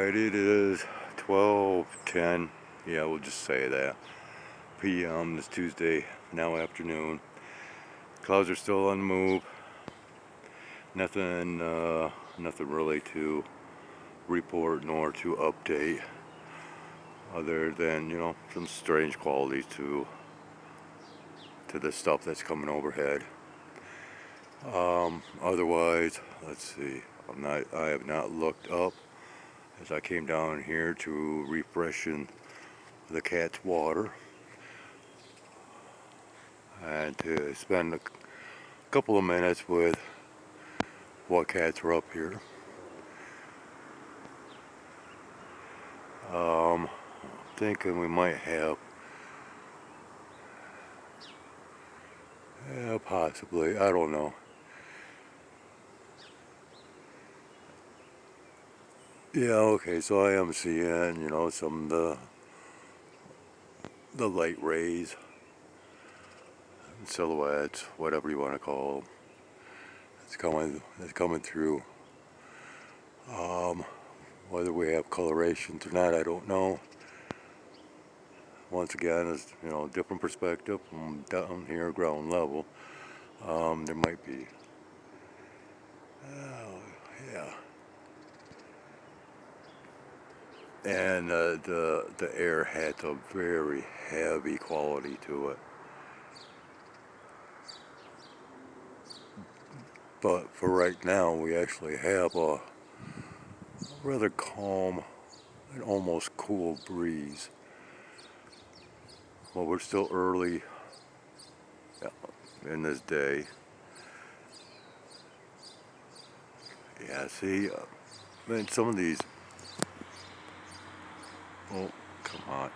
Alright, it is 12:10. Yeah, we'll just say that. PM this Tuesday, now afternoon. Clouds are still on the move. Nothing really to report nor to update, other than, some strange qualities to the stuff that's coming overhead. Otherwise, let's see. I have not looked up as I came down here to refreshing the cat's water and to spend a couple of minutes with what cats are up here. Thinking we might have, possibly, I don't know. Yeah, okay, so I am seeing, some of the light rays, silhouettes, whatever you want to call them. It's coming through. Whether we have colorations or not, I don't know. Once again, it's, different perspective from down here, ground level. There might be, yeah. And the air had a very heavy quality to it. But for right now, we actually have a rather calm and almost cool breeze. Well, we're still early in this day. Yeah, see, man, some of these, oh, come on.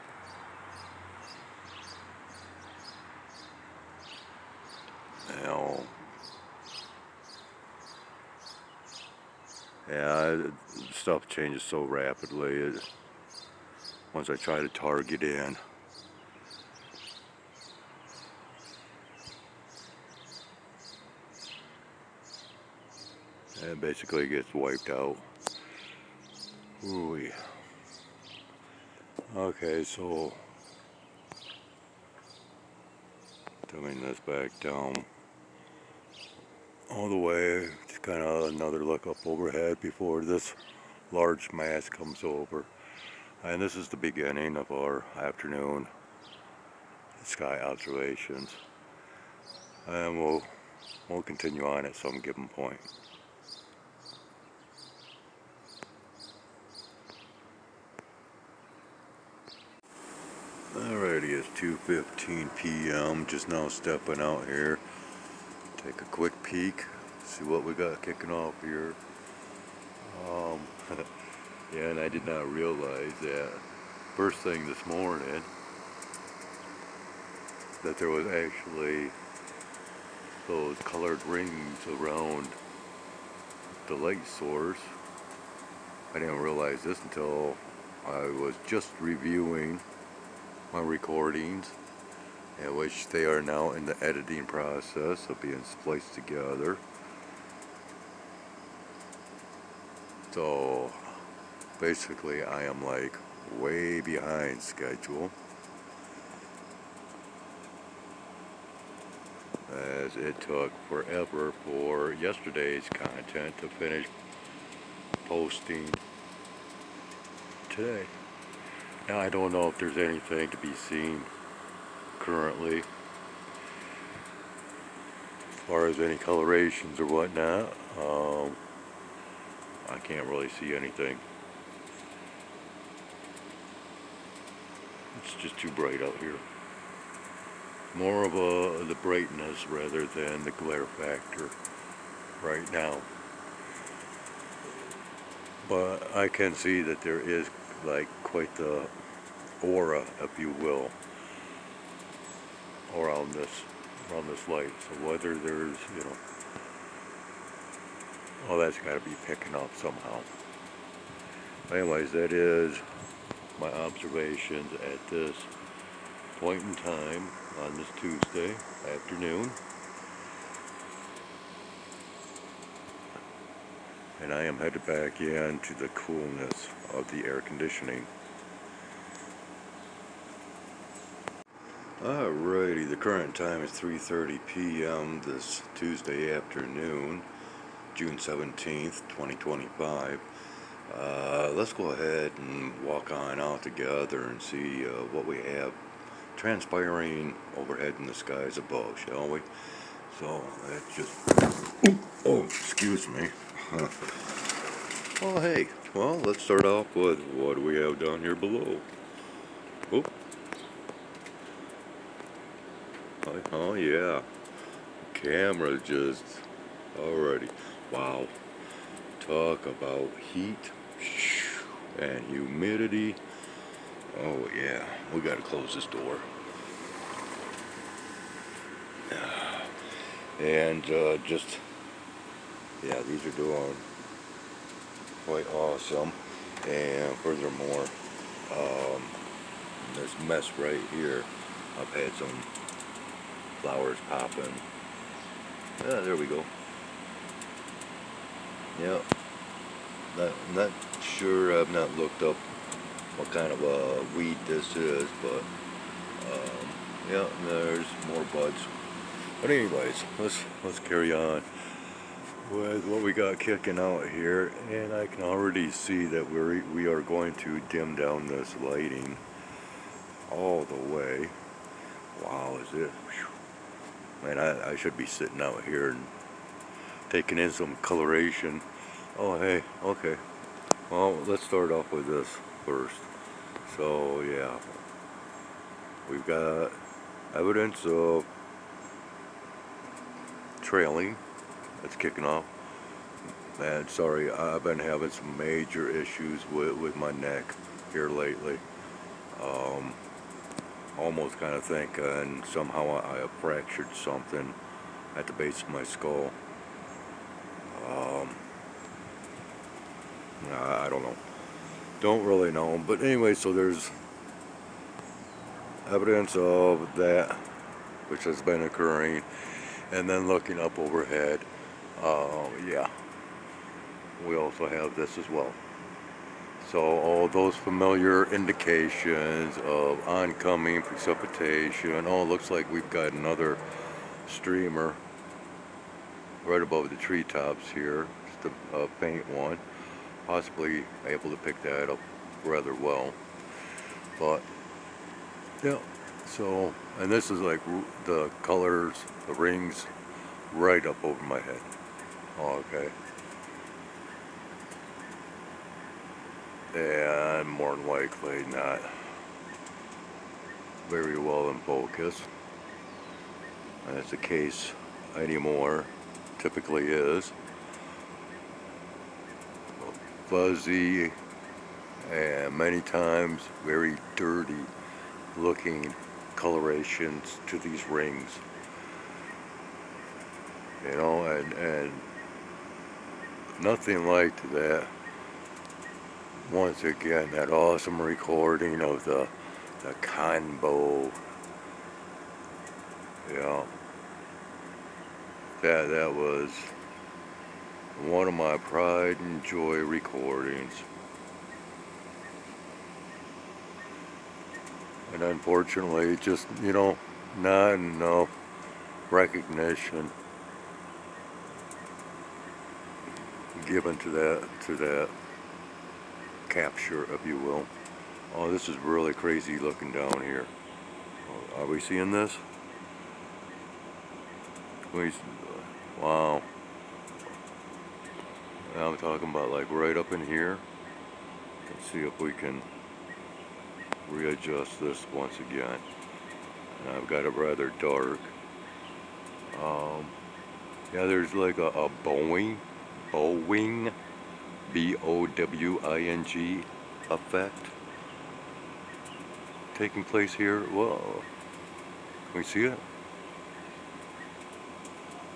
Now, yeah, stuff changes so rapidly. Once I try to target in, it basically gets wiped out. Ooh. Okay, so doing this back down all the way. Just kind of another look up overhead before this large mass comes over. And this is the beginning of our afternoon sky observations. And we'll continue on at some given point. Alrighty, it's 2:15 p.m. Just now stepping out here. Take a quick peek, see what we got kicking off here. Yeah, and I did not realize that first thing this morning that there was actually those colored rings around the light source. I didn't realize this until I was just reviewing my recordings, in which they are now in the editing process of being spliced together. So basically I am like way behind schedule, as it took forever for yesterday's content to finish posting today. Now I don't know if there's anything to be seen currently as far as any colorations or whatnot. I can't really see anything. It's just too bright out here. More of the brightness rather than the glare factor right now. But I can see that there is like quite the aura, if you will, around this light. So whether there's, oh, that's got to be picking up somehow. Anyways, that is my observations at this point in time on this Tuesday afternoon. and I am headed back into the coolness of the air conditioning. Alrighty, the current time is 3:30 p.m. this Tuesday afternoon, June 17th, 2025. Let's go ahead and walk on out together and see what we have transpiring overhead in the skies above, shall we? So let's just, oh, excuse me. Oh, hey, well, let's start off with what do we have down here below. Oop. Oh yeah, camera just, alrighty, wow, talk about heat and humidity. Oh yeah, we gotta close this door. And just, yeah, these are doing quite awesome. And furthermore, this mess right here, I've had some flowers popping. Yeah, there we go. Yep. Not sure, I've not looked up what kind of a weed this is, but yeah, there's more buds. But anyways, let's carry on with what we got kicking out here, and I can already see that we are going to dim down this lighting all the way. Wow, is it? Whew. Man, I should be sitting out here and taking in some coloration. Oh hey, okay. Well, let's start off with this first. So yeah, we've got evidence of trailing that's kicking off. And sorry, I've been having some major issues with my neck here lately. Almost kind of thinking somehow I have fractured something at the base of my skull. I don't know. Don't really know. But anyway, so there's evidence of that which has been occurring. And then looking up overhead, yeah, we also have this as well. So all those familiar indications of oncoming precipitation. Oh, it looks like we've got another streamer right above the treetops here, just a faint one. Possibly able to pick that up rather well. But yeah, so, and this is like the colors, the rings right up over my head. Oh, okay. And more than likely not very well in focus. That's the case anymore. Typically is. Fuzzy and many times very dirty looking colorations to these rings. You know, and nothing like that. Once again, that awesome recording of the Conbo. Yeah, that was one of my pride and joy recordings. And unfortunately, just, you know, not enough recognition given to that capture, if you will. Oh, this is really crazy looking down here. Are we seeing this? Wow. Now I'm talking about like right up in here. Let's see if we can readjust this once again. And I've got it rather dark. Yeah, there's like a bowing, B-O-W-I-N-G effect taking place here. Whoa. Can we see it?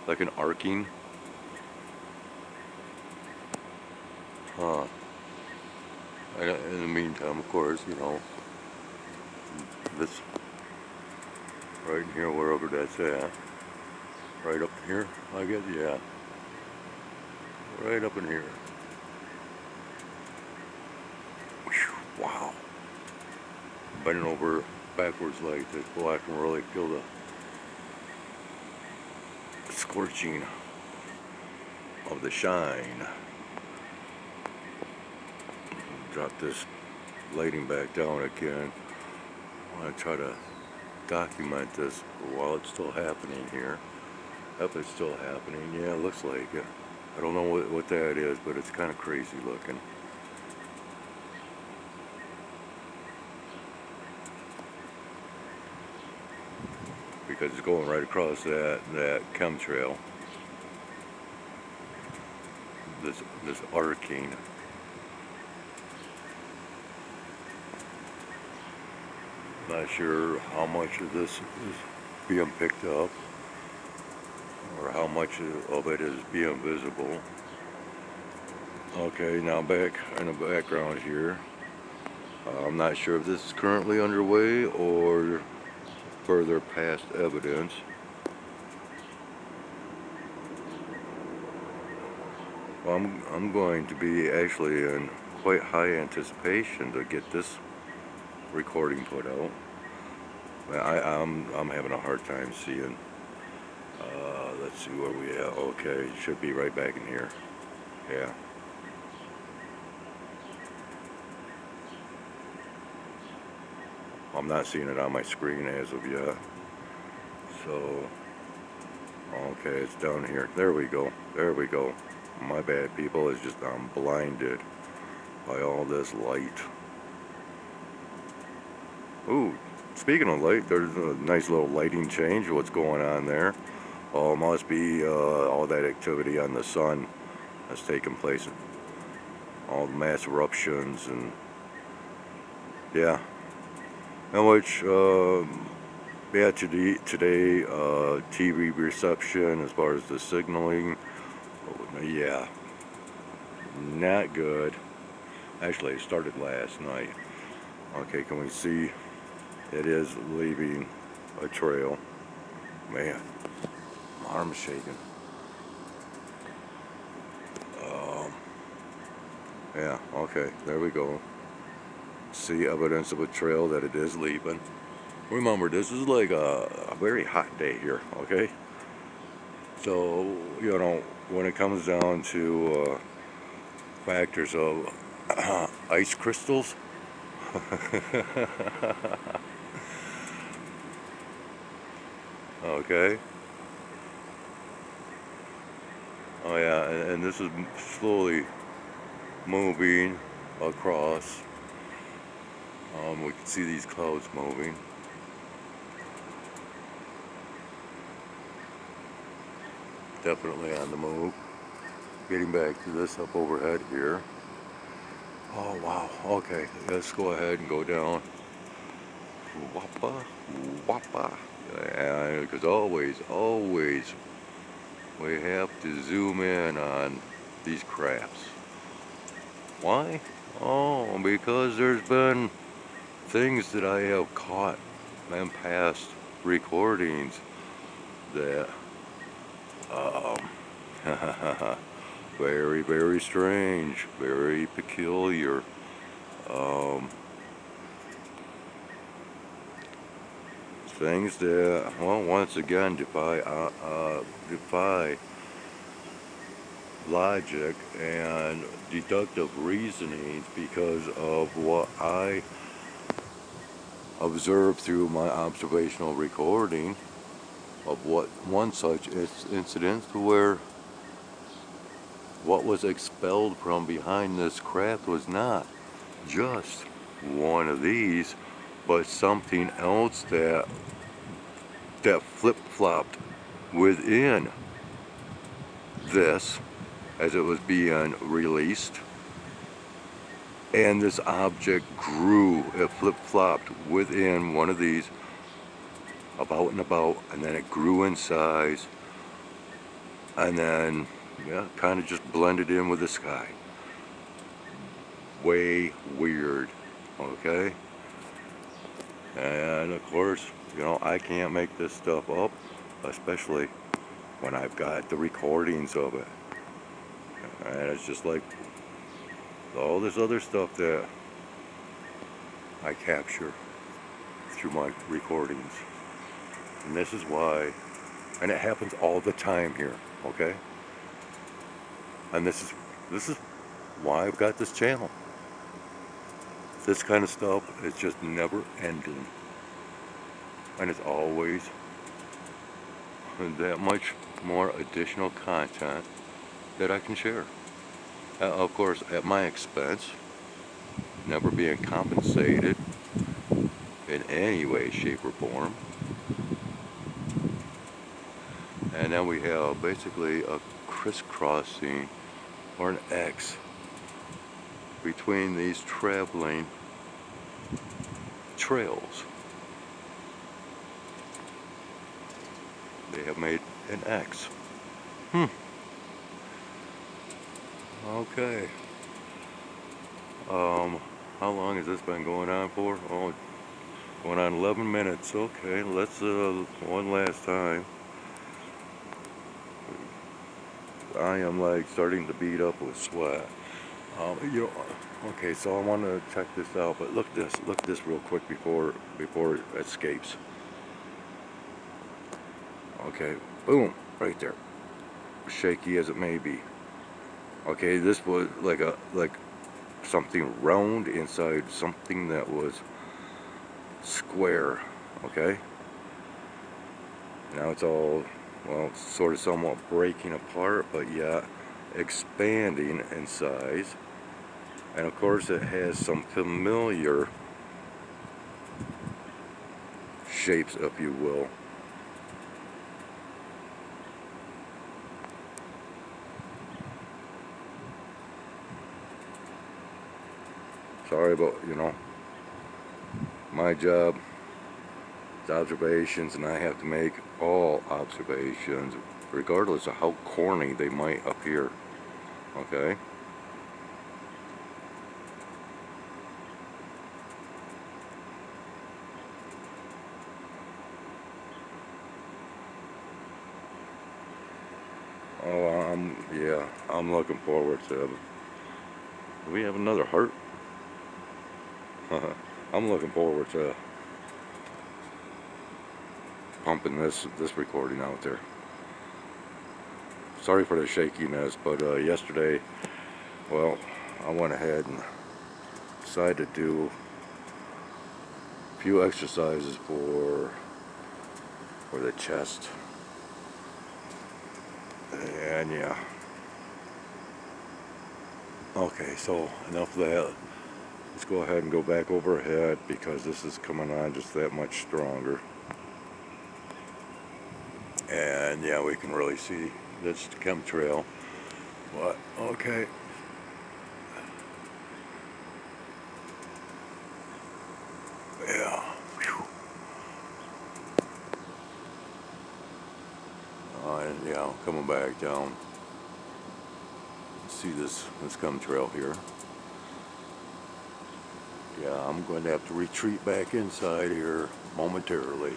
Like an arcing. Huh. And in the meantime, of course, you know, this right in here, wherever that's at, right up here, I guess, yeah, right up in here. Whew, wow. Bending over backwards like this, boy, I can really feel the scorching of the shine. Drop this lighting back down again. I want to try to document this while it's still happening here. If it's still happening, yeah, it looks like it. I don't know what that is, but it's kind of crazy looking. Because it's going right across that chemtrail. This arcing. Not sure how much of this is being picked up or how much of it is being visible. Okay, now back in the background here. I'm not sure if this is currently underway or further past evidence. Well, I'm going to be actually in quite high anticipation to get this recording put out. I'm having a hard time seeing. Let's see where we are. Okay, it should be right back in here. Yeah. I'm not seeing it on my screen as of yet. So, okay, it's down here. There we go. There we go. My bad, people. It's just I'm blinded by all this light. Ooh, speaking of light, there's a nice little lighting change. What's going on there? Oh, it must be all that activity on the sun that's taking place. All the mass eruptions and yeah. And which, yeah, today TV reception as far as the signaling, yeah, not good. Actually, it started last night. Okay, can we see? It is leaving a trail. Man, my arm's shaking. Yeah, okay, there we go. See evidence of a trail that it is leaving. Remember, this is like a very hot day here, okay? So, you know, when it comes down to factors of ice crystals, okay? Oh yeah, and this is slowly moving across. We can see these clouds moving. Definitely on the move. Getting back to this up overhead here. Oh wow, okay, let's go ahead and go down. Wappa, wappa. Yeah, because always we have to zoom in on these crafts. Why? Oh, because there's been things that I have caught in past recordings that very, very strange, very peculiar. Things that, well, once again defy logic and deductive reasoning because of what I observed through my observational recording of what one such incident where what was expelled from behind this craft was not just one of these, but something else that flip-flopped within this as it was being released. And this object grew, it flip-flopped within one of these about and about, and then it grew in size, and then yeah, kind of just blended in with the sky. Way weird, okay? And of course, you know, I can't make this stuff up, especially when I've got the recordings of it. And it's just like all this other stuff that I capture through my recordings. And this is why, and it happens all the time here, okay? And this is why I've got this channel. This kind of stuff is just never ending. And it's always that much more additional content that I can share. Of course, at my expense, never being compensated in any way, shape, or form. And then we have basically a crisscrossing or an X between these traveling trails. They have made an X. Okay. How long has this been going on for? Oh, going on 11 minutes. Okay, let's one last time. I am like starting to beat up with sweat. You know, okay, so I want to check this out, but look at this real quick before it escapes. Okay, boom, right there. Shaky as it may be. Okay, this was like something round inside something that was square. Okay. Now it's all, well, sort of somewhat breaking apart, but yet expanding in size. And of course it has some familiar shapes, if you will. Sorry about, you know, my job is observations, and I have to make all observations, regardless of how corny they might appear. Okay? Oh, yeah, I'm looking forward to it. Do we have another heart? I'm looking forward to pumping this recording out there. Sorry for the shakiness, but yesterday, well, I went ahead and decided to do a few exercises for the chest. And yeah. Okay, so enough of that. Let's go ahead and go back overhead, because this is coming on just that much stronger. And yeah, we can really see this chemtrail. But okay. Yeah. Whew. And yeah, coming back down. See this chemtrail here. Yeah, I'm going to have to retreat back inside here momentarily.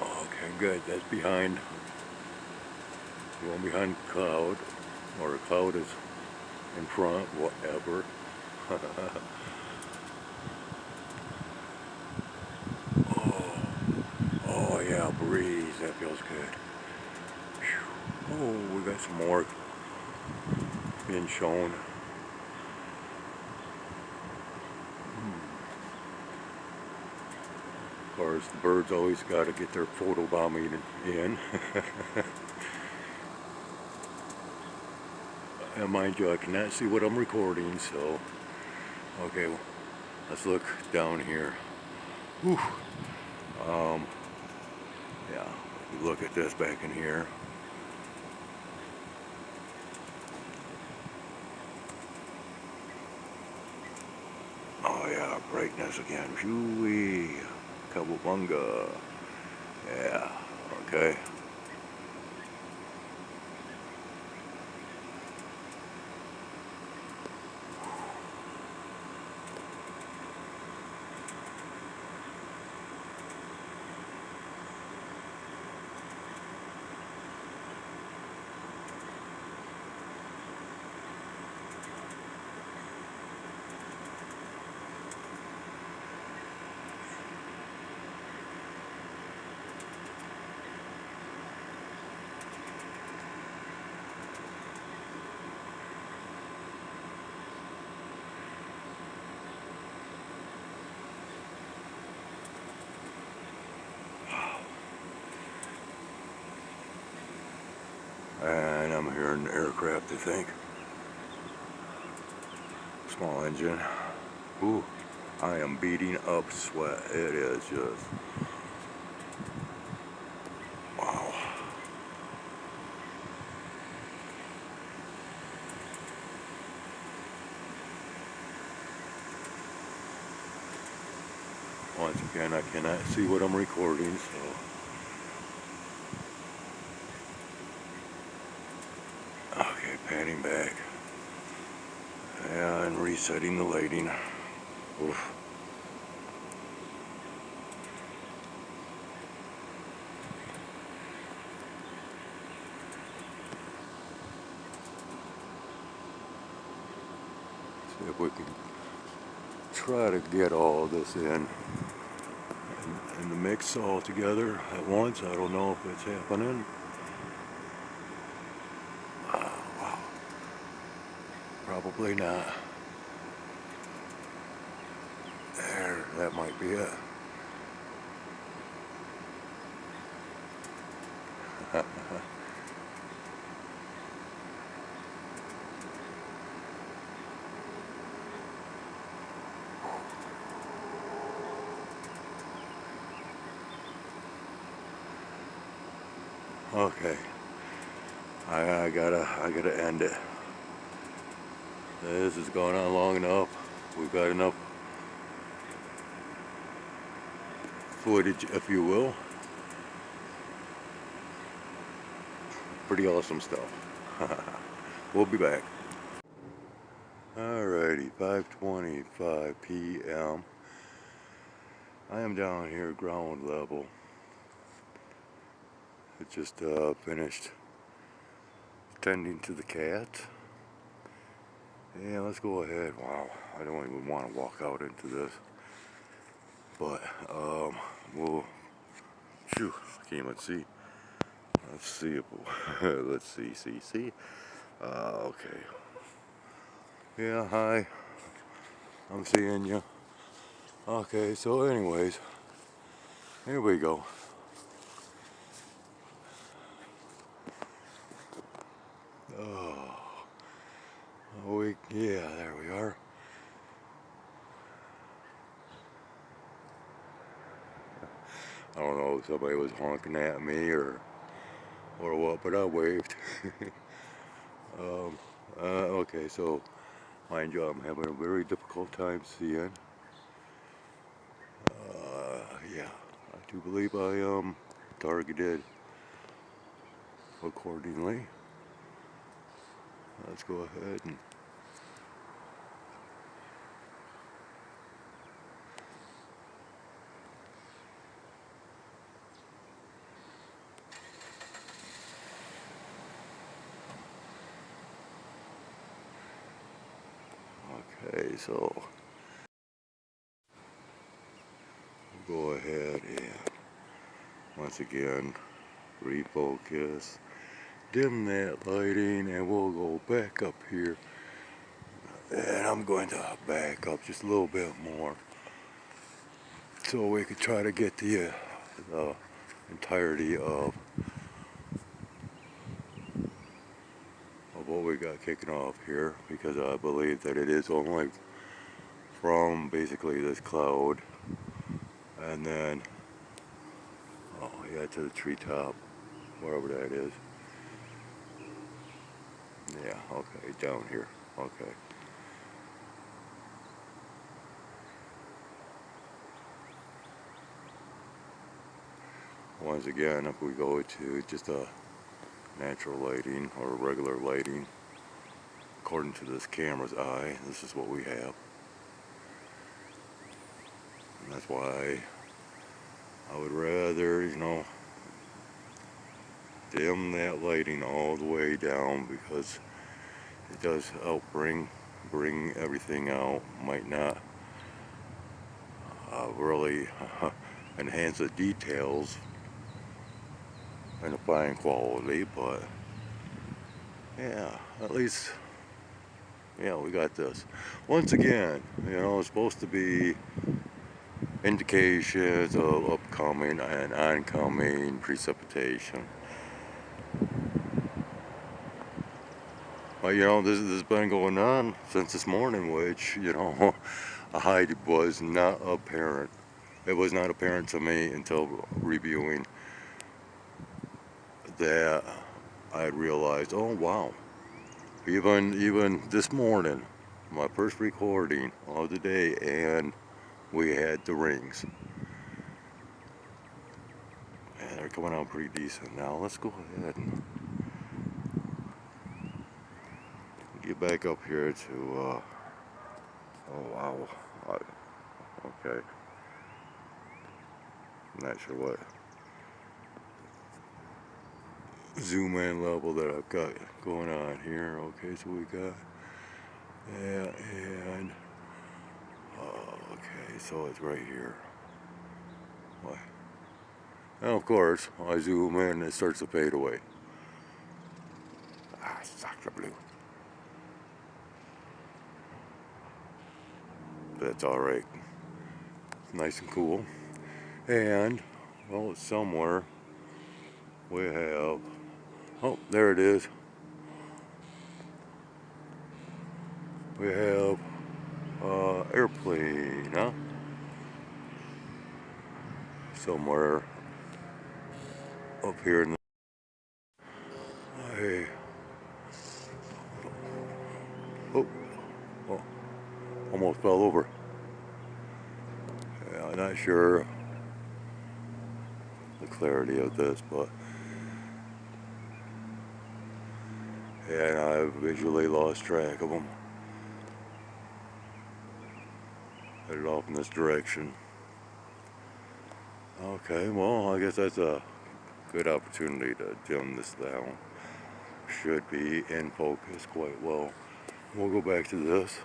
Okay, good. That's behind. Going behind cloud, or a cloud is in front, whatever. Oh yeah, breeze. That feels good. Whew. Oh, we got some more being shown. Of course, the birds always got to get their photobombing in. And mind you, I cannot see what I'm recording, so okay, well, let's look down here. Whew. Yeah, look at this back in here. Oh yeah, brightness again. Shoo-wee. Cowabunga. Yeah, okay. here in the aircraft, I think. Small engine. Ooh, I am beating up sweat. It is just, wow. Once again, I cannot see what I'm recording, so. Okay, panning back. And resetting the lighting. Oof. See if we can try to get all this in the mix all together at once. I don't know if it's happening. Wow. Probably not. There, that might be it. Okay, I gotta end it. This is going on long enough. We've got enough footage, if you will. Pretty awesome stuff. We'll be back. Alrighty, 5:25 p.m. I am down here ground level. I just finished tending to the cat. Yeah, let's go ahead. Wow, I don't even want to walk out into this. But we'll, phew, I can't even see. Let's see if let's see. Okay. Yeah, hi. I'm seeing you. Okay, so anyways, here we go. Yeah, there we are. I don't know if somebody was honking at me or what, but I waved. Okay, so mind you, I'm having a very difficult time seeing. Yeah, I do believe I targeted accordingly. Let's go ahead and okay, so we'll go ahead and once again refocus, dim that lighting, and we'll go back up here. And I'm going to back up just a little bit more so we could try to get the entirety of what we got kicking off here, because I believe that it is only from basically this cloud and then oh yeah, to the treetop, wherever that is. Yeah, okay, down here. Okay. Once again, if we go to just a natural lighting or regular lighting, according to this camera's eye, this is what we have. And that's why I would rather, you know, dim that lighting all the way down, because it does help bring everything out. Might not really enhance the details and the fine quality, but yeah, at least, yeah, we got this. Once again, you know, it's supposed to be indications of upcoming and oncoming precipitation. Well, you know, this has been going on since this morning, which, you know, I was not apparent. It was not apparent to me until reviewing that I realized, oh wow, even this morning, my first recording of the day, and we had the rings. And they're coming out pretty decent. Now let's go ahead and get back up here to, oh wow, okay, I'm not sure what zoom in level that I've got going on here. Okay, so we got, yeah, and, okay, so it's right here. What? And of course, I zoom in and it starts to fade away. Ah, sacre bleu. That's alright. Nice and cool. And, well, somewhere we have, oh, there it is. We have airplane, huh? Somewhere up here in the, hey, oh, oh, almost fell over. Yeah, I'm not sure the clarity of this, but yeah, I've visually lost track of them. Headed off in this direction. Okay, well, I guess that's a good opportunity to dim this down. Should be in focus quite well. We'll go back to this.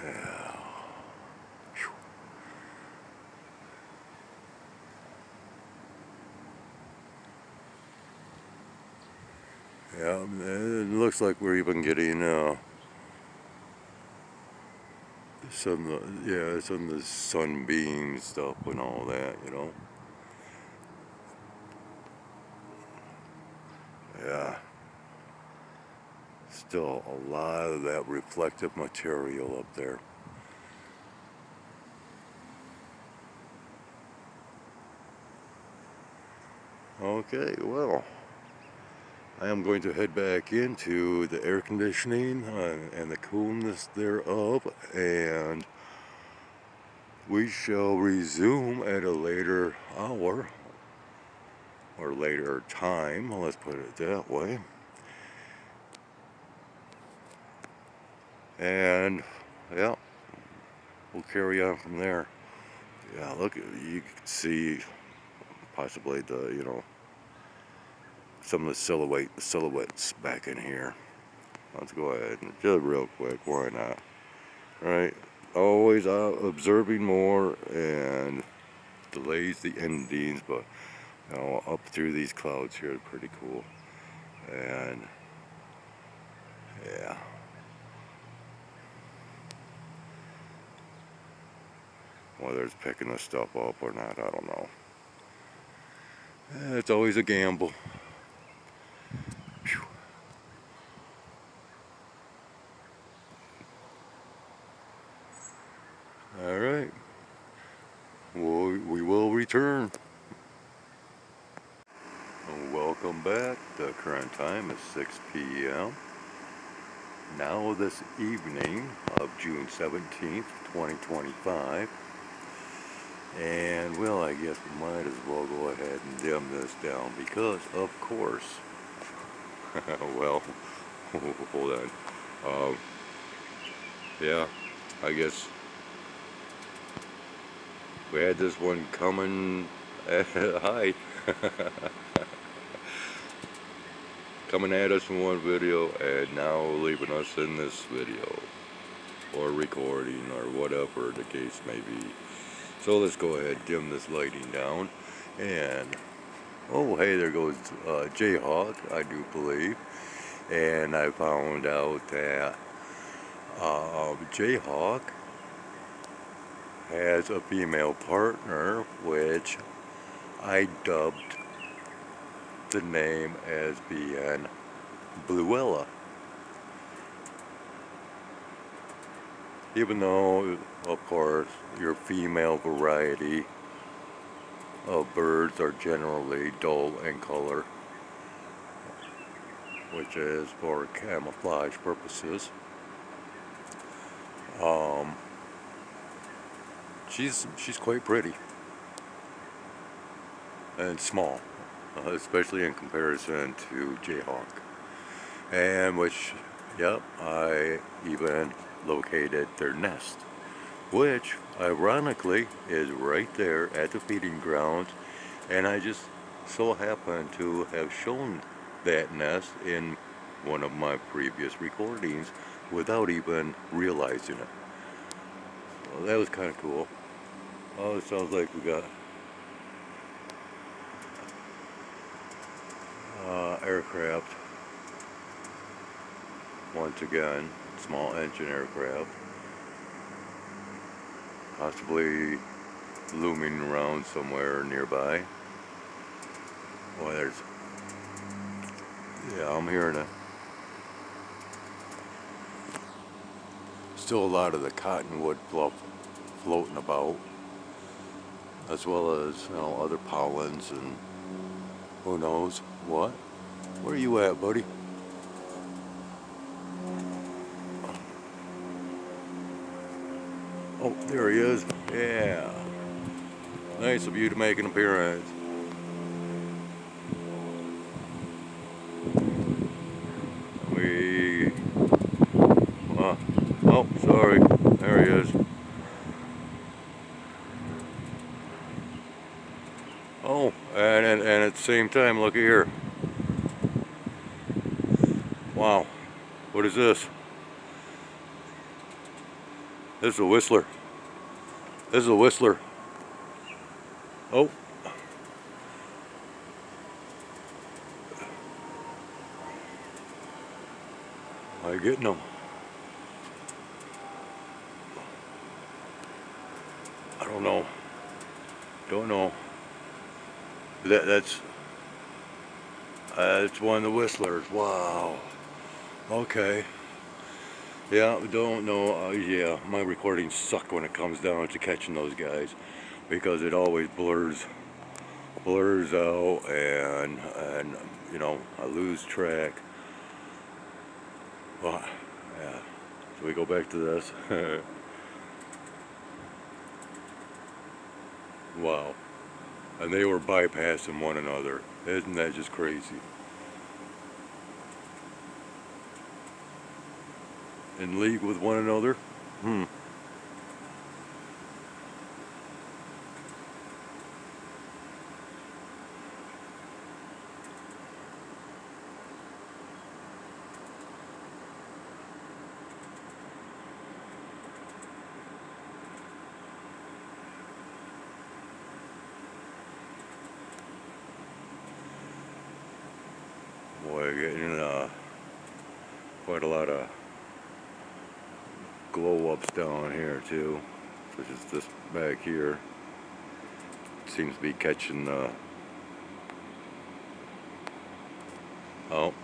Yeah. Yeah, it looks like we're even getting some of the sunbeam stuff and all that, you know. Yeah. Still a lot of that reflective material up there. Okay, well, I am going to head back into the air conditioning and the coolness thereof, and we shall resume at a later hour, or later time, let's put it that way. And, yeah, we'll carry on from there. Yeah, look, you can see possibly the, you know, some of the silhouettes back in here. Let's go ahead and just real quick, why not? Right? Always observing more and delays the endings, but you know, up through these clouds here is pretty cool. And yeah. Whether it's picking this stuff up or not, I don't know. It's always a gamble. Whew. All right. We will return. Welcome back. The current time is 6 p.m. Now this evening of June 17th, 2025. And well, I guess we might as well go ahead and dim this down because, of course, well, hold on. Yeah, I guess we had this one coming. Hi. Coming at us in one video and now leaving us in this video or recording or whatever the case may be. So let's go ahead and dim this lighting down. And oh, hey, there goes Jayhawk, I do believe. And I found out that Jayhawk has a female partner, which I dubbed the name as being Bluella. Even though, of course, your female variety of birds are generally dull in color, which is for camouflage purposes. She's quite pretty and small, especially in comparison to Jayhawk, and which, yep, I even located their nest, which ironically is right there at the feeding grounds, and I just so happen to have shown that nest in one of my previous recordings without even realizing it. So that was kind of cool. Oh, it sounds like we got aircraft once again, small engine aircraft, possibly looming around somewhere nearby. Boy, yeah, I'm hearing it. Still a lot of the cottonwood fluff floating about, as well as, you know, other pollens and who knows what. Where are you at, buddy? Oh, there he is. Yeah. Nice of you to make an appearance. Oh, sorry. There he is. Oh, and at the same time, look here. Wow. What is this? This is a whistler. This is a whistler. Oh. Am I getting them? I don't know. Don't know. That's one of the whistlers. Wow. Okay. Yeah, don't know. Yeah, my recordings suck when it comes down to catching those guys, because it always blurs out, and you know, I lose track. Well, yeah. So we go back to this. Wow. And they were bypassing one another. Isn't that just crazy? In league with one another? Boy, getting quite a lot of glow ups down here too, such as this back here. Seems to be catching oh,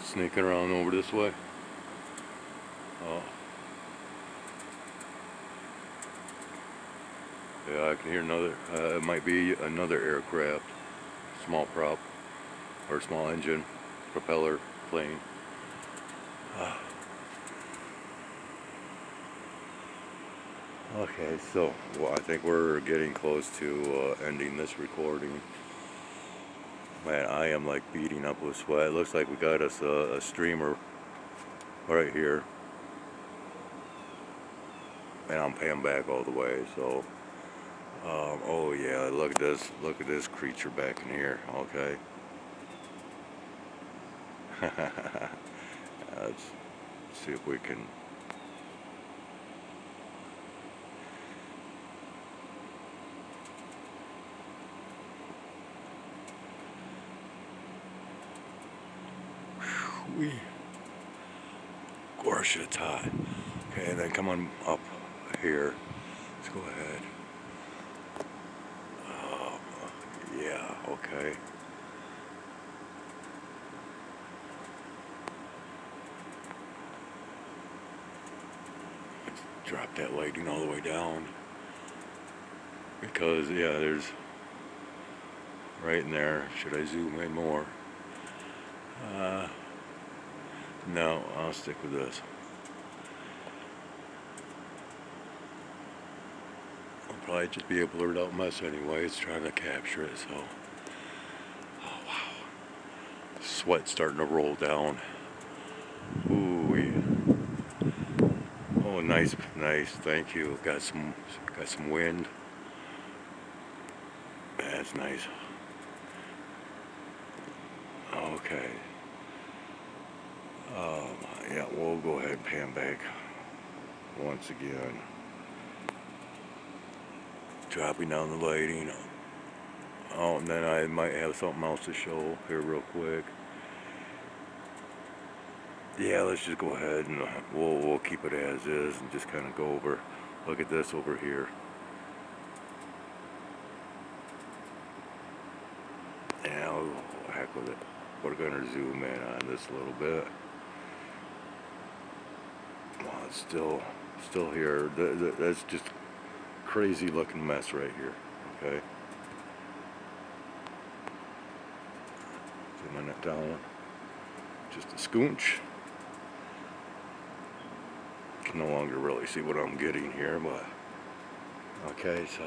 sneaking around over this way. Oh, yeah, I can hear another. It might be another aircraft, small prop or small engine propeller plane. Okay, so well, I think we're getting close to ending this recording. Man, I am like beating up with sweat. It looks like we got us a streamer right here, and I'm paying back all the way. So, oh yeah, look at this creature back in here. Okay. Let's see if we can. Gosh, it's hot. Okay, and then come on up here. Let's go ahead. okay. Let's drop that lighting all the way down. Because, yeah, there's right in there. Should I zoom in more? No, I'll stick with this. I'll probably just be a blurred out mess anyway. It's trying to capture it, so. Oh, wow. Sweat starting to roll down. Ooh. Oh, nice, nice. Thank you. Got some wind. That's nice. Okay. Yeah, we'll go ahead and pan back once again. Dropping down the lighting. Oh, and then I might have something else to show here real quick. Yeah, let's just go ahead and we'll keep it as is and just kind of go over. Look at this over here. Yeah, heck with it. We're gonna zoom in on this a little bit. Well, it's still here. That's just crazy looking mess right here. Okay. Zooming it down. Just a scoonch. Can no longer really see what I'm getting here, but okay, so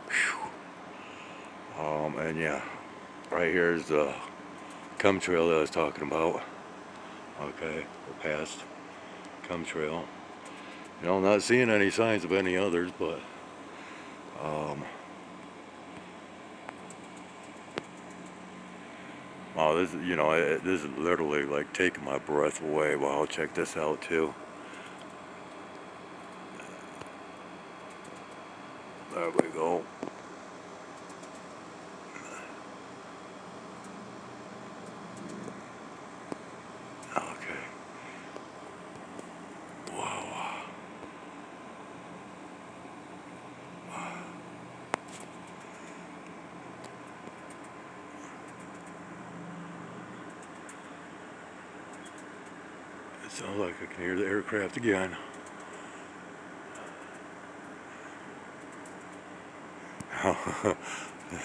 whew. And yeah, right here is the chemtrail that I was talking about. Okay, we're past chemtrail. You know, I'm not seeing any signs of any others, but wow, this, you know, this is literally like taking my breath away. Wow, I'll check this out too. There we go. Okay. Wow. It sounds like I can hear the aircraft again.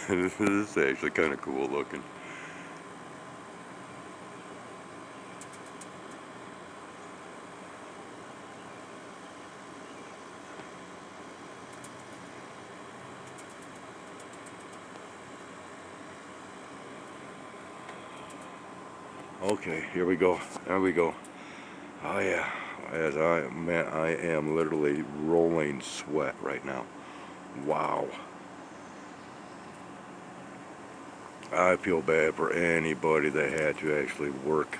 This is actually kind of cool looking. Okay, here we go. There we go. Oh yeah, as I am literally rolling sweat right now. Wow. I feel bad for anybody that had to actually work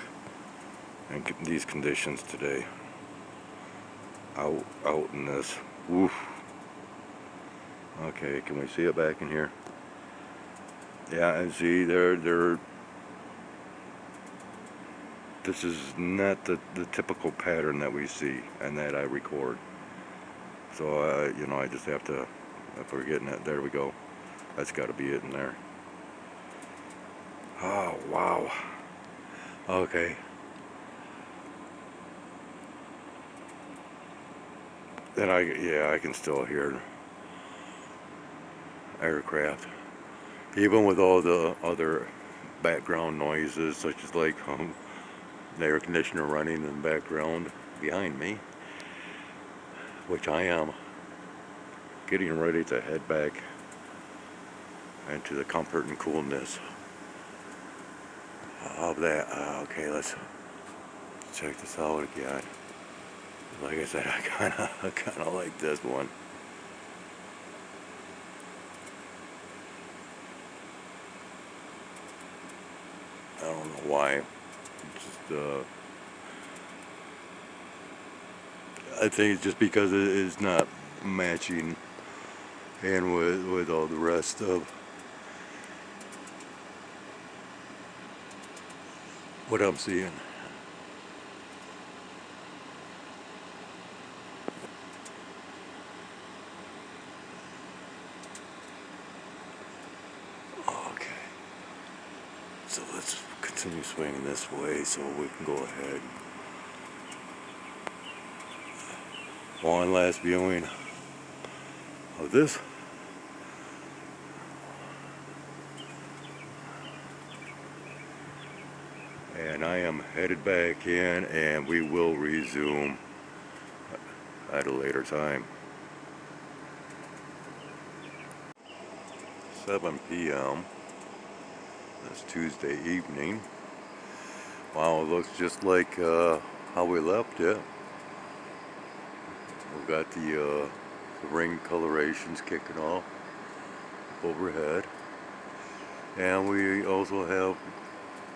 in these conditions today. Out in this. Oof. Okay, can we see it back in here? Yeah, and see, this is not the typical pattern that we see and that I record. So, you know, I just have to, if we're getting it, there we go. That's got to be it in there. Oh, wow. Okay. Then I can still hear aircraft. Even with all the other background noises, such as like the air conditioner running in the background behind me, which I am getting ready to head back into the comfort and coolness of that. Okay, let's check this out again. Like I said, I kind of like this one. I don't know why. Just I think it's just because it is not matching in with all the rest of what I'm seeing. So let's continue swinging this way so we can go ahead. One last viewing of this. And I am headed back in, and we will resume at a later time. 7 p.m. It's Tuesday evening. Wow, it looks just like how we left it. We've got the ring colorations kicking off overhead. And we also have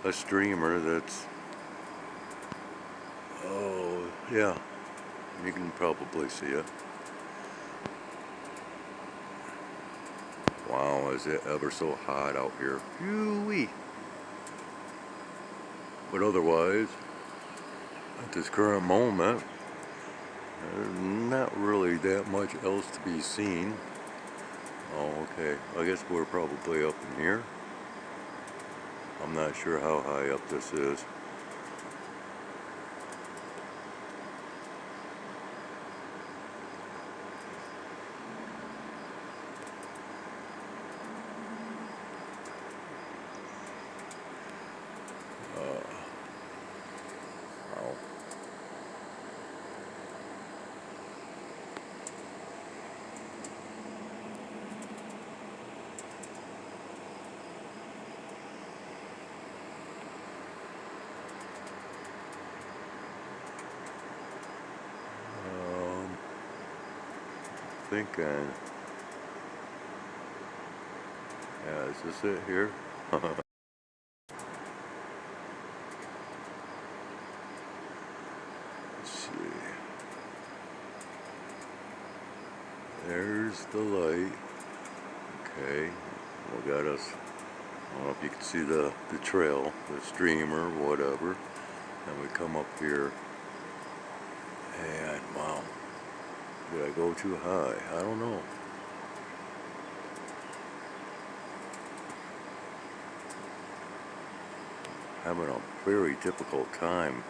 a streamer that's, oh yeah, you can probably see it. Wow, is it ever so hot out here. Phew-wee. But otherwise, at this current moment, there's not really that much else to be seen. Oh, okay. I guess we're probably up in here. I'm not sure how high up this is. Wow. Thinking, yeah, is this it here? Let's see. There's the light. Okay, we got us. I don't know if you can see the trail, the streamer, whatever. And we come up here, and wow, did I go too high? I don't know. Having a very difficult time.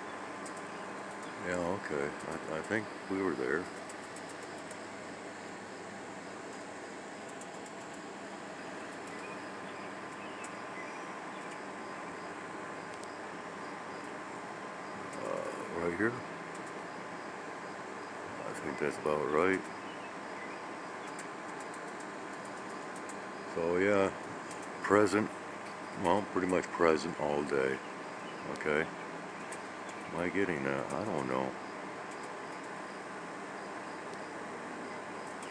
Yeah, okay, I think we were there. Right here. I think that's about right. So yeah, present, well, pretty much present all day. Okay. Am I getting that? I don't know.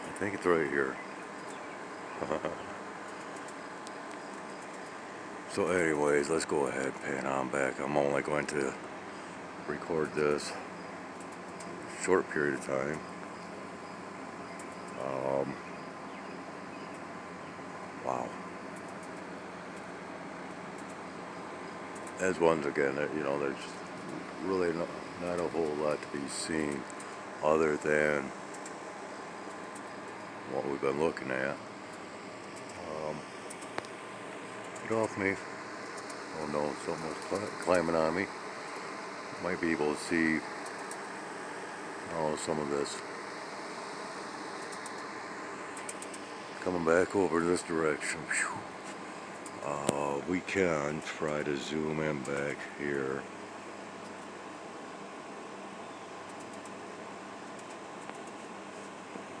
I think it's right here. So anyways, let's go ahead and pan on back. I'm only going to record this short period of time. Wow. As once again, you know, there's really not a whole lot to be seen other than what we've been looking at. Get off me. Oh no, something was climbing on me. Might be able to see some of this. Coming back over this direction. We can try to zoom in back here.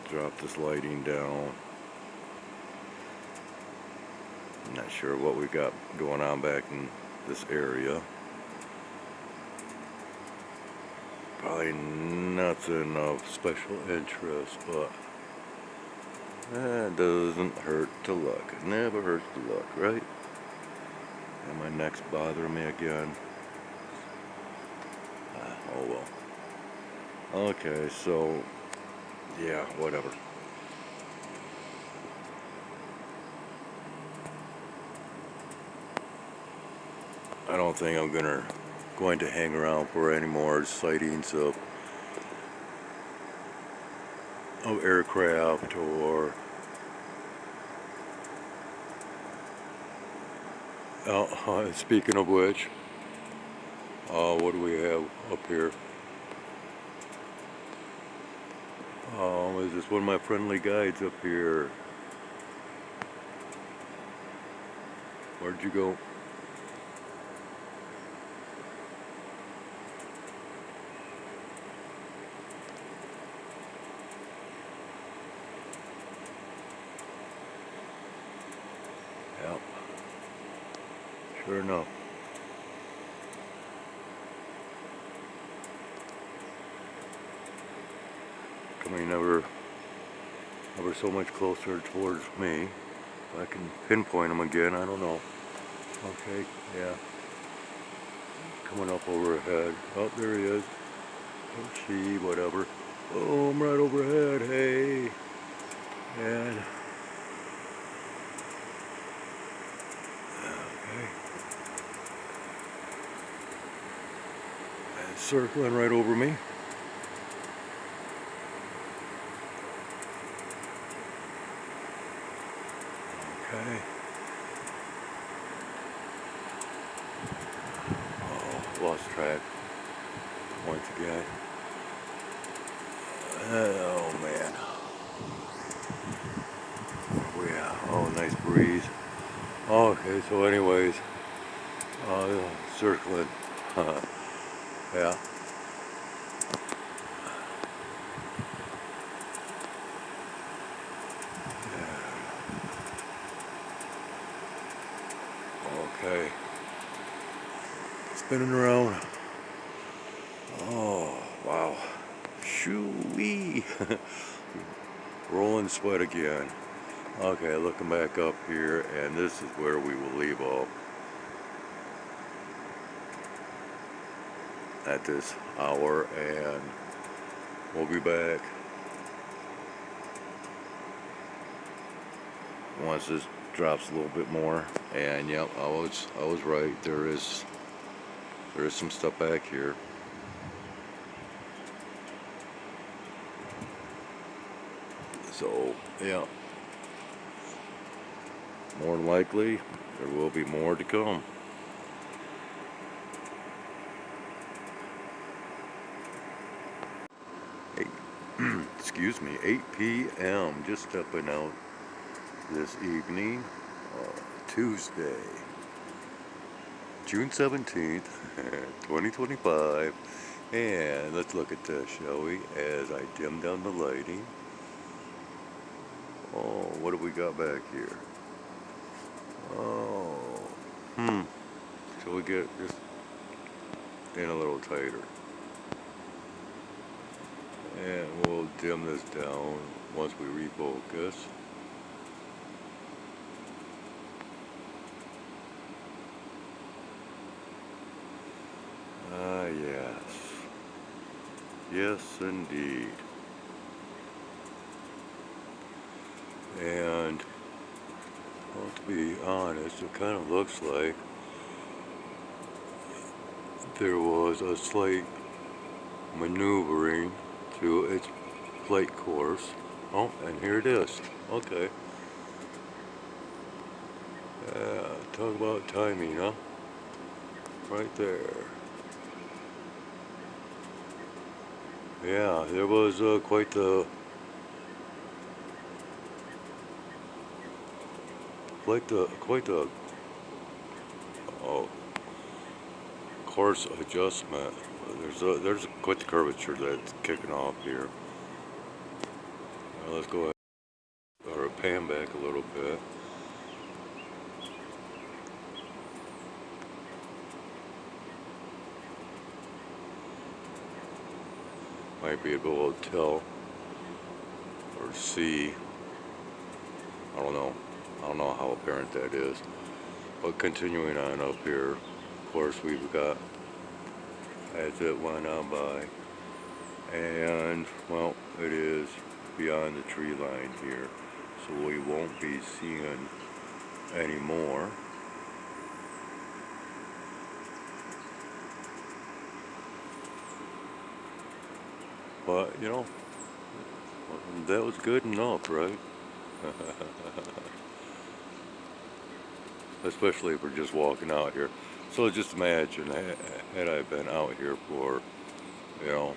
Drop this lighting down. I'm not sure what we got going on back in this area. Probably nothing of special interest, but that doesn't hurt to look. It never hurts to look, right? And my neck's bothering me again. Oh well. Okay, so yeah, whatever. I don't think I'm going to hang around for any more sightings of aircraft or Speaking of which, what do we have up here? Is this one of my friendly guides up here? Where'd you go? Yep. Sure enough. Coming ever so much closer towards me. If I can pinpoint them again, I don't know. Okay, yeah. Coming up overhead. Oh, there he is. Oh, she, whatever. Oh, I'm right overhead. Hey. And okay. And circling right over me. Okay. Oh, lost track once again. Oh man. Where we at? Oh, nice breeze. Okay, so anyways, circling. Yeah. Okay. Spinning around. Oh, wow. Shoo-wee. Rolling sweat again. Okay, looking back up here, and this is where we will leave off at this hour, and we'll be back once this drops a little bit more. And yep, I was right. There is some stuff back here. So yeah, more than likely there will be more to come. Excuse me, 8 p.m. Just stepping out this evening, Tuesday, June 17th, 2025. And let's look at this, shall we, as I dim down the lighting. Oh, what do we got back here? Oh, shall we get this in a little tighter? And we'll dim this down once we refocus. Ah, yes. Yes, indeed. And, well, to be honest, it kind of looks like there was a slight maneuvering through its flight course. Oh, and here it is. Okay. Talk about timing, huh? Right there. Yeah, there was quite the course adjustment. There's quite the curvature that's kicking off here. Let's go ahead or pan back a little bit. Might be able to tell or see. I don't know how apparent that is. But continuing on up here, of course we've got as it went on by, and well, it is beyond the tree line here, so we won't be seeing any more. But you know, that was good enough, right? especially if we're just walking out here. So just imagine, had I been out here for, you know,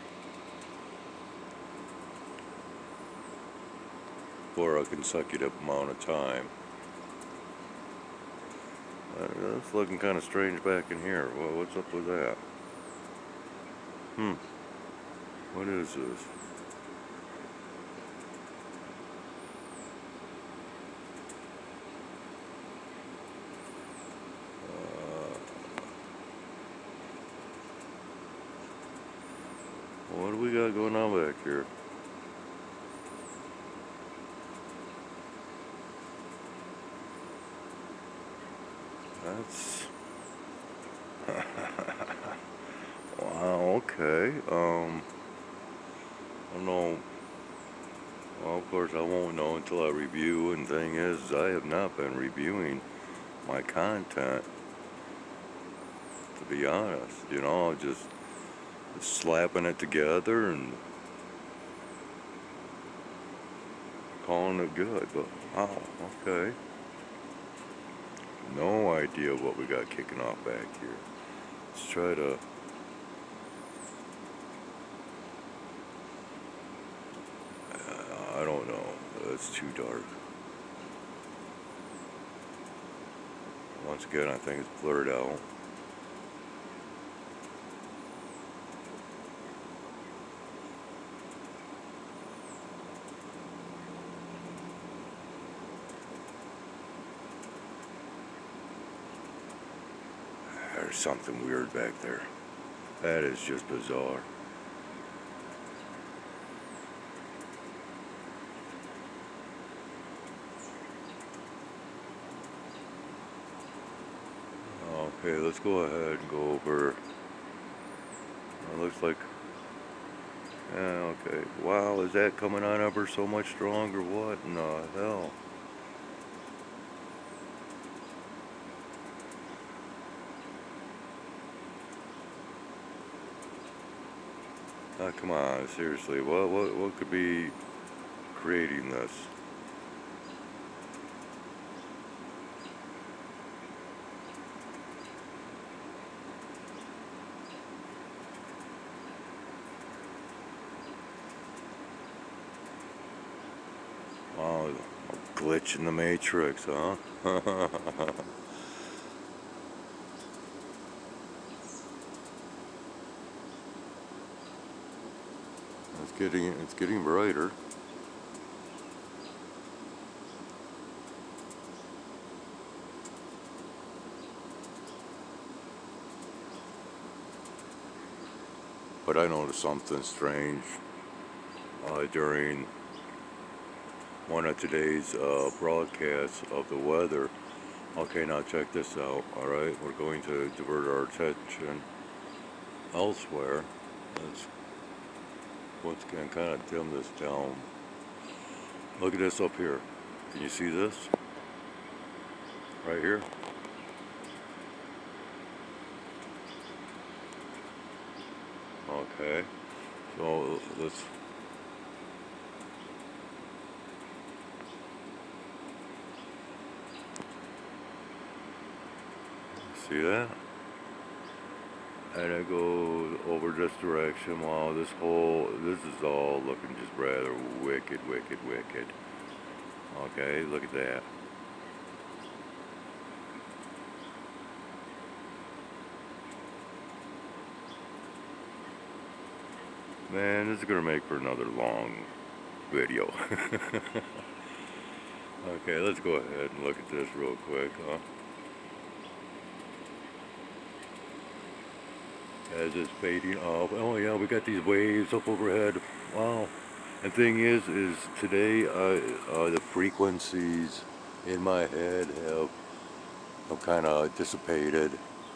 for a consecutive amount of time. It's looking kind of strange back in here. Well, what's up with that? What is this? What do we got going on back here? That's wow. Okay. I don't know. Well, of course, I won't know until I review. And thing is, I have not been reviewing my content. To be honest, you know, just slapping it together and calling it good. But wow. Okay. No idea what we got kicking off back here. Let's try to. I don't know. It's too dark. Once again, I think it's blurred out. There's something weird back there. That is just bizarre. Okay, let's go ahead and go over. It looks like. Yeah, okay. Wow, is that coming on ever so much stronger? What in the hell? Oh, come on, seriously. What could be creating this? Oh, a glitch in the matrix, huh? It's getting brighter. But I noticed something strange during one of today's broadcasts of the weather. Okay, now check this out. Alright, we're going to divert our attention elsewhere. Let's once again kind of dim this down. Look at this up here. Can you see this? Right here? Okay. So let's. See that? And I go over this direction. Wow, this is all looking just rather wicked. Okay, look at that. Man, this is gonna make for another long video. Okay, let's go ahead and look at this real quick, huh? As it's fading off. Oh yeah, we got these waves up overhead. Wow. And thing is today the frequencies in my head have kind of dissipated,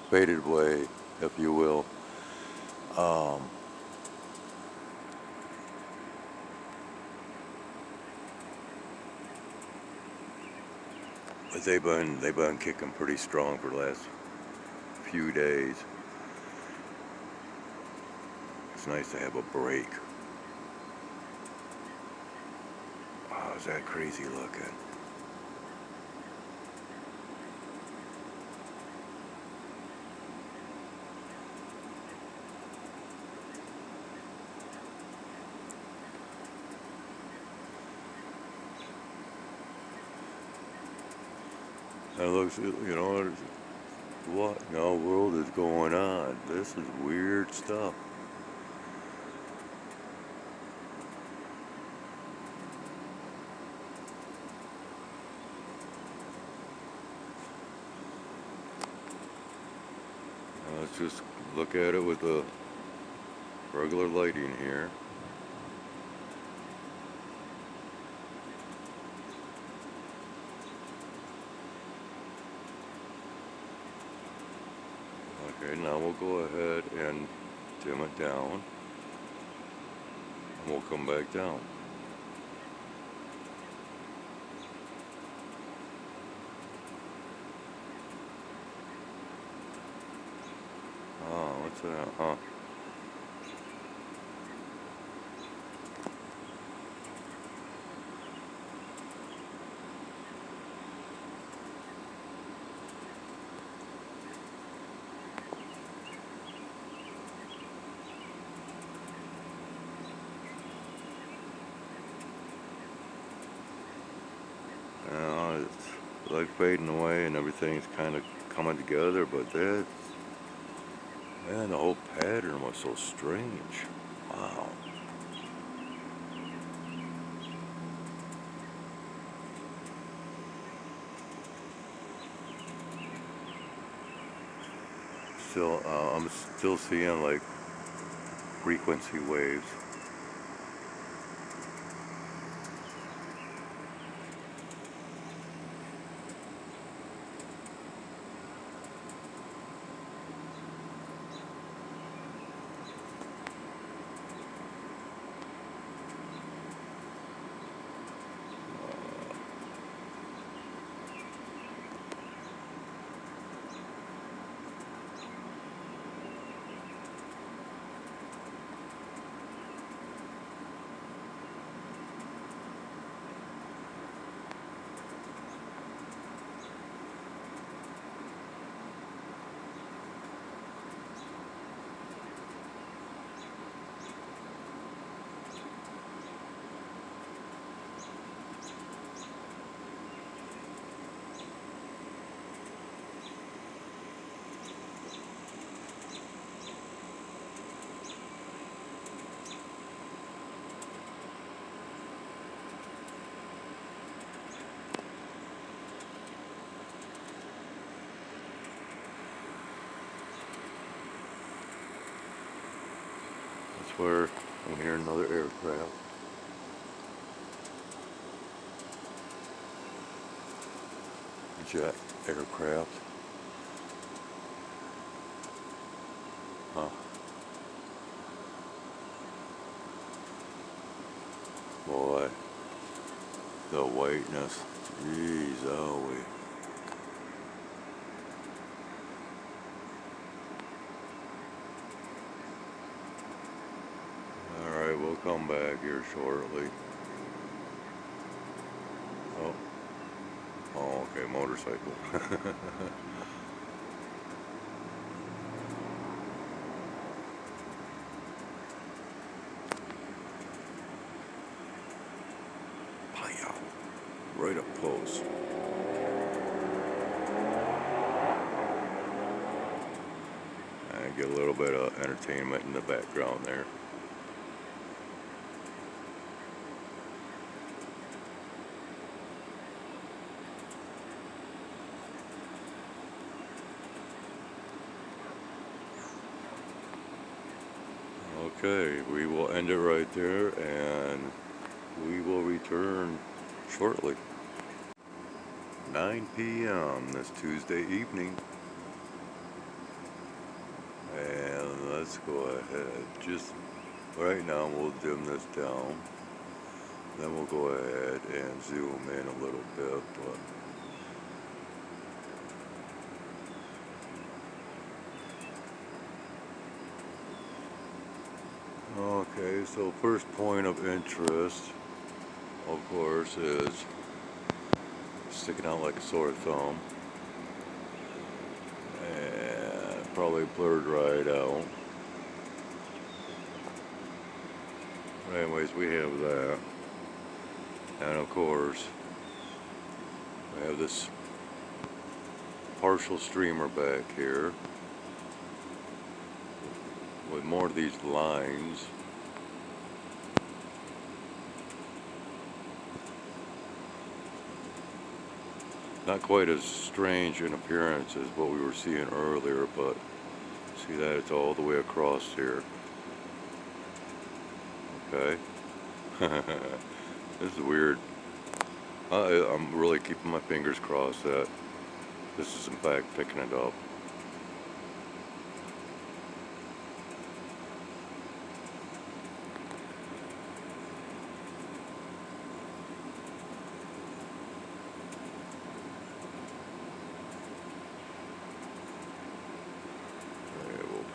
faded away, if you will. But they've been kicking pretty strong for the last few days. It's nice to have a break. Wow, is that crazy looking? And it looks, you know, what in the world is going on? This is weird stuff. Let's just look at it with the regular lighting here. Okay, now we'll go ahead and dim it down, and we'll come back down. Oh, what's that? Huh? It's like fading away and everything's kind of coming together, but that, man, the whole pattern was so strange. Wow. Still, I'm still seeing like frequency waves. That's where I'm hearing another aircraft. Jet aircraft. Huh. Boy, the whiteness. Jeez, oh we. Alright, we'll come back here shortly. Oh. Oh, okay, motorcycle. Pow. Right up close. And get a little bit of entertainment in the background there. Okay, we will end it right there and we will return shortly. 9 p.m. this Tuesday evening. And let's go ahead. Just right now we'll dim this down. Then we'll go ahead and zoom in a little bit. But okay, so first point of interest, of course, is sticking out like a sore thumb. And probably blurred right out. But anyways, we have that. And of course, we have this partial streamer back here with more of these lines. Not quite as strange in appearance as what we were seeing earlier, but see that it's all the way across here. Okay. This is weird. I'm really keeping my fingers crossed that this is in fact picking it up.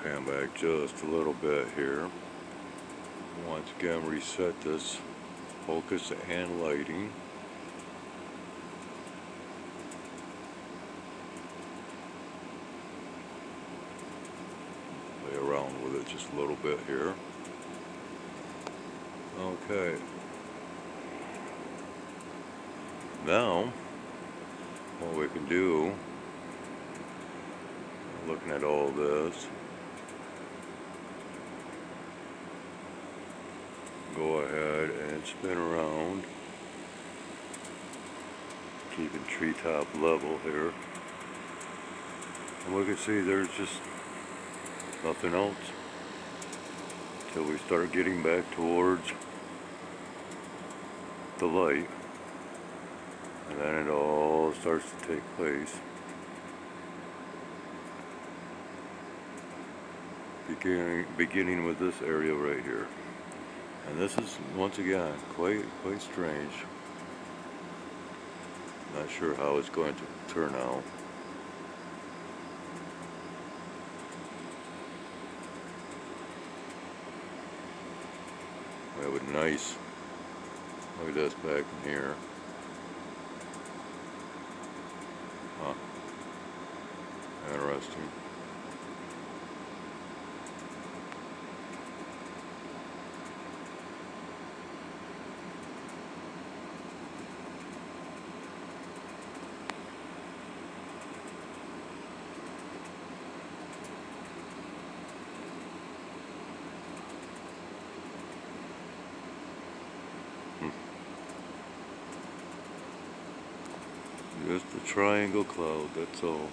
Pan back just a little bit here. Once again, reset this focus and lighting. Play around with it just a little bit here. Okay. Now, what we can do, looking at all this, go ahead and spin around, keeping treetop level here, and we can see there's just nothing else till we start getting back towards the light, and then it all starts to take place. Beginning with this area right here. And this is, once again, quite strange. Not sure how it's going to turn out. We have a nice, look at this back in here. Huh. Interesting. Just a triangle cloud, that's all.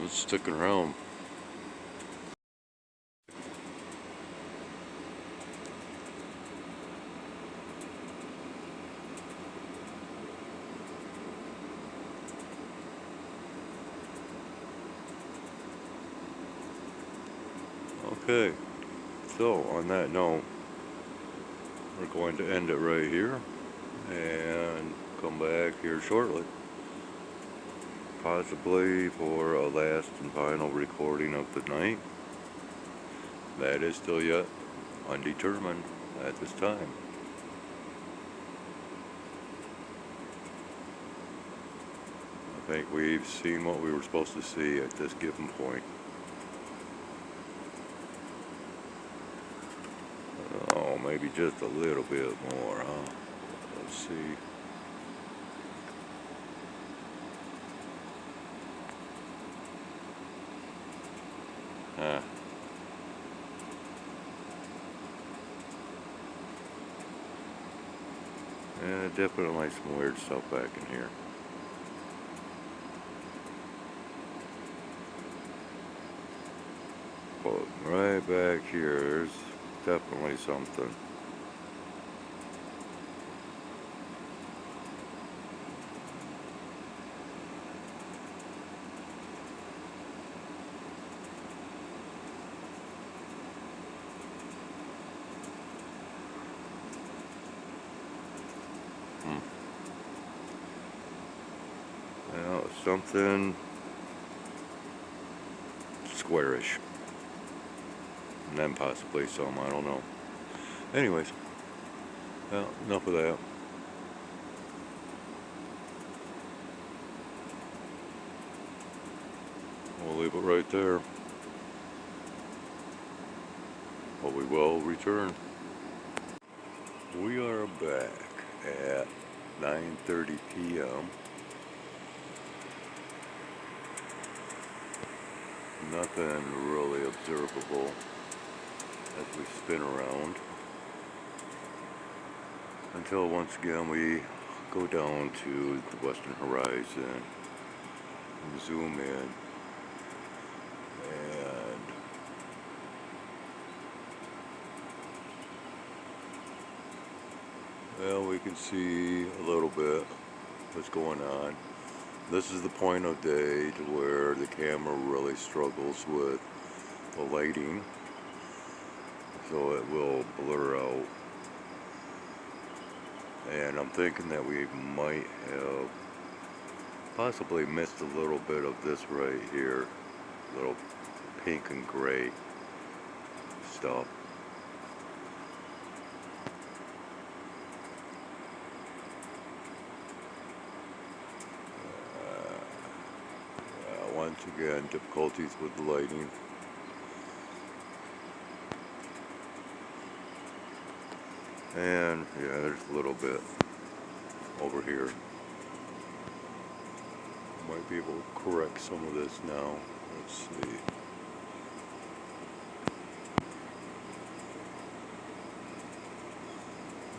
It's sticking around. Okay, so on that note, we're going to end it right here and come back here shortly, possibly for a last and final recording of the night. That is still yet undetermined at this time. I think we've seen what we were supposed to see at this given point. Oh, maybe just a little bit more, huh? Let's see. Huh. Yeah, definitely some weird stuff back in here. But right back here, there's definitely something. Now, something squarish. And then possibly some, I don't know. Anyways, well, enough of that. We'll leave it right there. But we will return. We are back at 9:30 p.m. Nothing really observable as we spin around until once again we go down to the western horizon and zoom in, and well, we can see a little bit what's going on. This is the point of day to where the camera really struggles with the lighting, so it will blur out. And I'm thinking that we might have possibly missed a little bit of this right here, little pink and gray stuff. Once again, difficulties with the lighting. And yeah, there's a little bit over here. Might be able to correct some of this now. Let's see.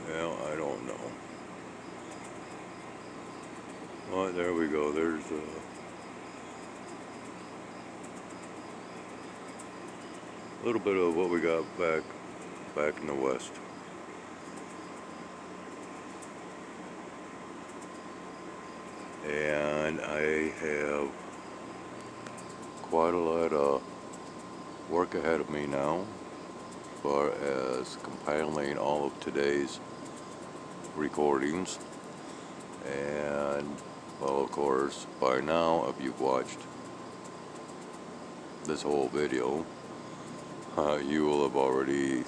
Well, I don't know. Oh, there we go. There's a little bit of what we got back in the west. And I have quite a lot of work ahead of me now as far as compiling all of today's recordings. And well, of course, by now, if you've watched this whole video, you will have already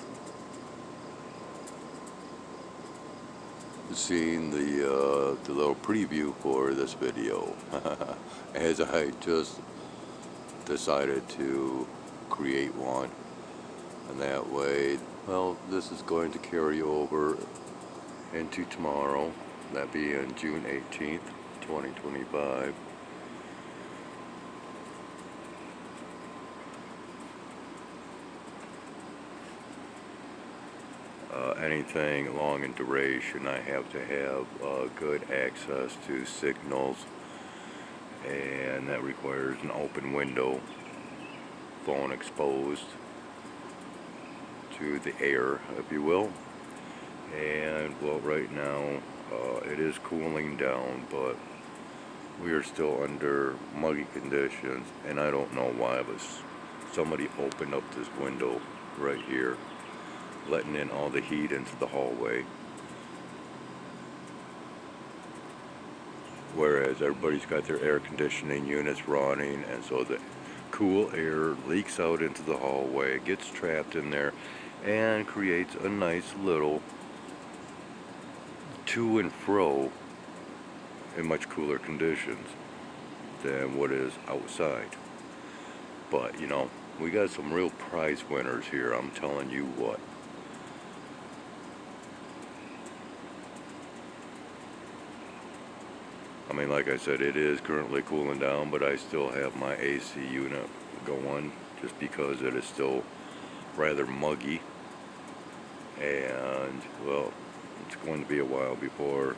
seen the little preview for this video, as I just decided to create one, and that way, well, this is going to carry over into tomorrow, that being June 18th, 2025. Anything long in duration, I have to have good access to signals, and that requires an open window, phone exposed to the air, if you will. And well, right now it is cooling down, but we are still under muggy conditions, and I don't know why, but somebody opened up this window right here, letting in all the heat into the hallway, whereas everybody's got their air conditioning units running, and so the cool air leaks out into the hallway, gets trapped in there, and creates a nice little to and fro in much cooler conditions than what is outside. But you know, we got some real prize winners here, I'm telling you what. I mean, like I said, it is currently cooling down, but I still have my AC unit going just because it is still rather muggy. And, well, it's going to be a while before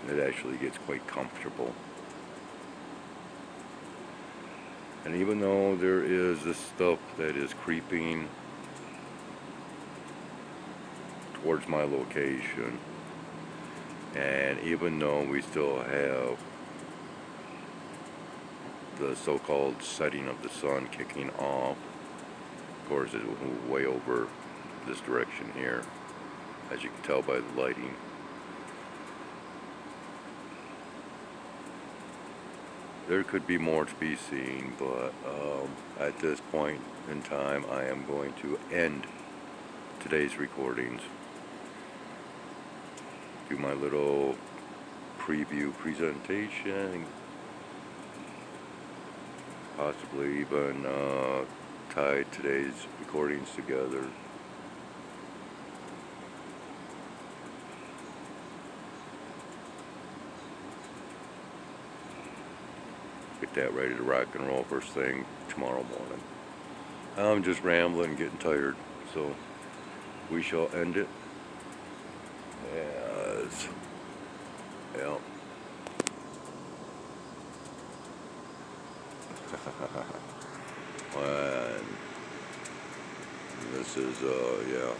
it actually gets quite comfortable. And even though there is this stuff that is creeping towards my location, and even though we still have the so-called setting of the sun kicking off, of course it's way over this direction here, as you can tell by the lighting. There could be more to be seen, but at this point in time I am going to end today's recordings. Do my little preview presentation, possibly even tie today's recordings together. Get that ready to rock and roll first thing tomorrow morning. I'm just rambling, getting tired, so we shall end it as, yeah. And this is, yeah,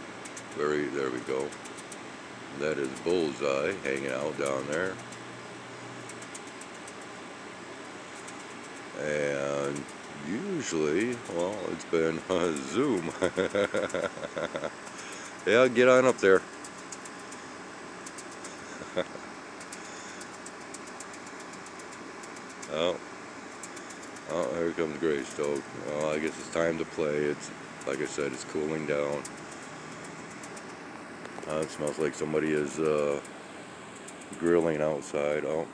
there we go. That is Bullseye hanging out down there. And usually, well, it's been Zoom. Yeah, get on up there. Oh, here comes Greystoke. Well, I guess it's time to play. It's, like I said, it's cooling down. It smells like somebody is grilling outside. Oh,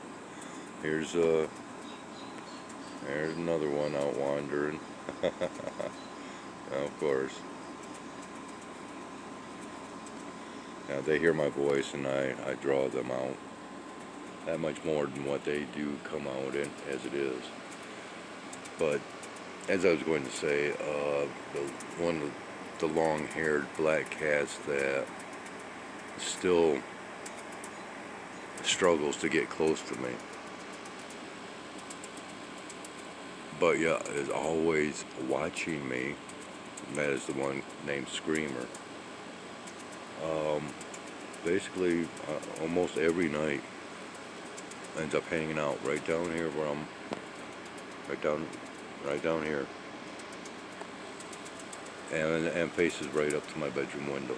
there's another one out wandering. Of course. Yeah, they hear my voice and I draw them out. That much more than what they do come out in as it is. But as I was going to say, one of the long-haired black cats that still struggles to get close to me, but yeah, is always watching me. And that is the one named Screamer. Basically, almost every night ends up hanging out right down here where I'm, right down here, and faces right up to my bedroom window.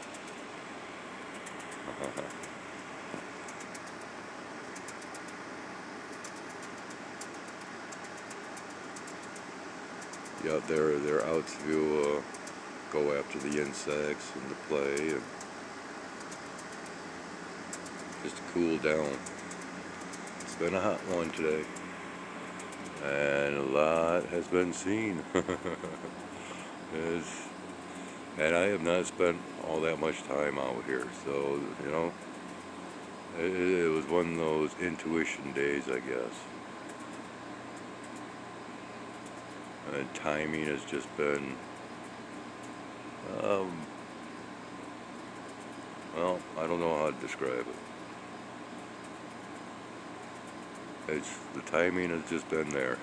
Yeah, they're out to go after the insects and to play and just to cool down. It's been a hot one today, and a lot has been seen. And I have not spent all that much time out here, so you know, it was one of those intuition days, I guess. And timing has just been, well, I don't know how to describe it. The timing has just been there.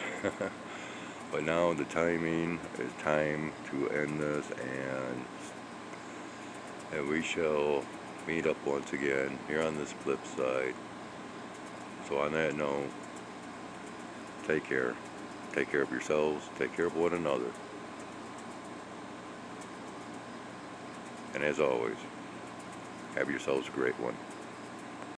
But now the timing is time to end this, and we shall meet up once again here on this flip side. So on that note, take care. Take care of yourselves. Take care of one another. And as always, have yourselves a great one.